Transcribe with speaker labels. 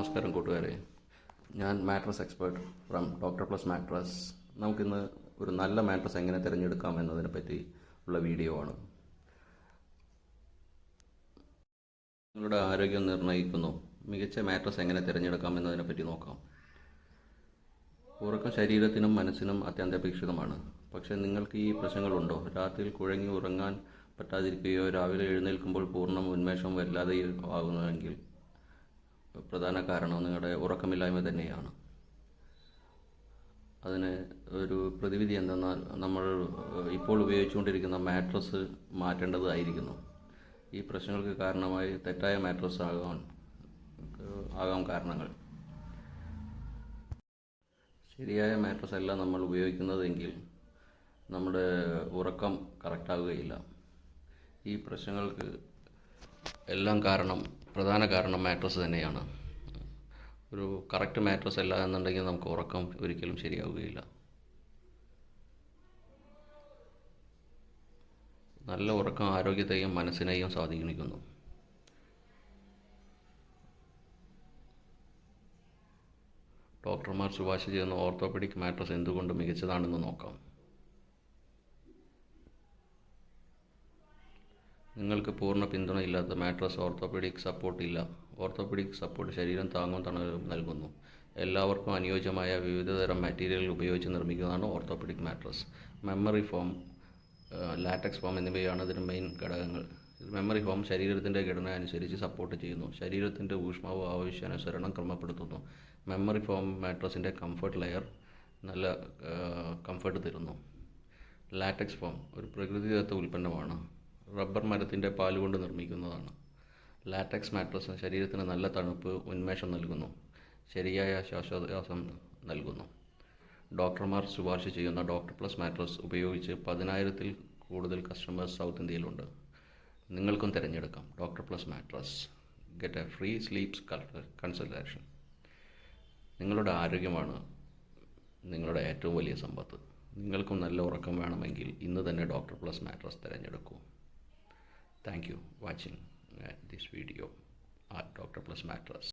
Speaker 1: നമസ്കാരം കൂട്ടുകാരെ, ഞാൻ mattress expert from doctor plus mattress. നമുക്കിന്ന് ഒരു നല്ല മാട്രസ് എങ്ങനെ തിരഞ്ഞെടുക്കാം എന്നതിനെ പറ്റി ഉള്ള വീഡിയോ ആണ്. നിങ്ങളുടെ ആരോഗ്യം നിർണ്ണയിക്കുന്നു. മികച്ച മാട്രസ് എങ്ങനെ തിരഞ്ഞെടുക്കാം എന്നതിനെ പറ്റി നോക്കാം. ഉറക്കം ശരീരത്തിനും മനസ്സിനും അത്യന്താപേക്ഷിതമാണ്. പക്ഷേ നിങ്ങൾക്ക് ഈ പ്രശ്നങ്ങളുണ്ടോ? രാത്രിയിൽ കുഴങ്ങി ഉറങ്ങാൻ പറ്റാതിരിക്കുകയോ രാവിലെ എഴുന്നേൽക്കുമ്പോൾ പൂർണ്ണ ഉന്മേഷം വല്ലാതെ ആകുന്നുവെങ്കിൽ പ്രധാന കാരണം നിങ്ങളുടെ ഉറക്കമില്ലായ്മ തന്നെയാണ്. അതിന് ഒരു പ്രതിവിധി എന്തെന്നാൽ നമ്മൾ ഇപ്പോൾ ഉപയോഗിച്ചുകൊണ്ടിരിക്കുന്ന മാട്രസ് മാറ്റേണ്ടതായിരിക്കുന്നു. ഈ പ്രശ്നങ്ങൾക്ക് കാരണമായി തെറ്റായ മാട്രസ് ആകാം കാരണങ്ങൾ. ശരിയായ മാട്രസ് അല്ല നമ്മൾ ഉപയോഗിക്കുന്നതെങ്കിൽ നമ്മുടെ ഉറക്കം കറക്റ്റാവുകയില്ല. ഈ പ്രശ്നങ്ങൾക്ക് എല്ലാം പ്രധാന കാരണം മാട്രസ് തന്നെയാണ്. ഒരു കറക്റ്റ് മാട്രസ് അല്ല എന്നുണ്ടെങ്കിൽ നമുക്ക് ഉറക്കം ഒരിക്കലും ശരിയാവുകയില്ല. നല്ല ഉറക്കം ആരോഗ്യത്തെയും മനസ്സിനെയും സ്വാധീനിക്കുന്നു. ഡോക്ടർമാർ ശുപാർശ ചെയ്യുന്ന ഓർത്തോപെഡിക് മാട്രസ് എന്തുകൊണ്ട് മികച്ചതാണെന്ന് നോക്കാം. നിങ്ങൾക്ക് പൂർണ്ണ പിന്തുണയില്ലാത്ത മാട്രസ് ഓർത്തോപെഡിക് സപ്പോർട്ട് ഇല്ല. ഓർത്തോപെഡിക് സപ്പോർട്ട് ശരീരം താങ്ങും തണലും നൽകുന്നു. എല്ലാവർക്കും അനുയോജ്യമായ വിവിധതരം മെറ്റീരിയലുകൾ ഉപയോഗിച്ച് നിർമ്മിക്കുന്നതാണ് orthopaedic mattress. Memory foam, latex foam എന്നിവയാണ് ഇതിന് മെയിൻ ഘടകങ്ങൾ. മെമ്മറി ഫോം ശരീരത്തിൻ്റെ ഘടന അനുസരിച്ച് സപ്പോർട്ട് ചെയ്യുന്നു. ശരീരത്തിൻ്റെ ഊഷ്മാവ് ആവശ്യാനുസരണം ക്രമപ്പെടുത്തുന്നു. മെമ്മറി ഫോം മാട്രസിൻ്റെ കംഫർട്ട് ലെയർ നല്ല കംഫർട്ട് തരുന്നു. ലാറ്റക്സ് ഫോം ഒരു പ്രകൃതിദത്ത ഉൽപ്പന്നമാണ്. റബ്ബർ മരത്തിൻ്റെ പാലുകൊണ്ട് നിർമ്മിക്കുന്നതാണ്. ലാറ്റക്സ് മാട്രസ് ശരീരത്തിന് നല്ല തണുപ്പ്, ഉന്മേഷം നൽകുന്നു. ശരിയായ ശ്വാസോച്ഛ്വാസം നൽകുന്നു. ഡോക്ടർമാർ ശുപാർശ ചെയ്യുന്ന ഡോക്ടർ പ്ലസ് മാട്രസ് ഉപയോഗിച്ച് 10,000-ൽ കൂടുതൽ കസ്റ്റമേഴ്സ് സൗത്ത് ഇന്ത്യയിലുണ്ട്. നിങ്ങൾക്കും തിരഞ്ഞെടുക്കാം doctor plus mattress. Get A free sleeps consultation. നിങ്ങളുടെ ആരോഗ്യമാണ് നിങ്ങളുടെ ഏറ്റവും വലിയ സമ്പത്ത്. നിങ്ങൾക്കും നല്ല ഉറക്കം വേണമെങ്കിൽ ഇന്ന് തന്നെ ഡോക്ടർ പ്ലസ് മാട്രസ് തിരഞ്ഞെടുക്കൂ. Thank you for watching this video at Dr. Plus Mattress.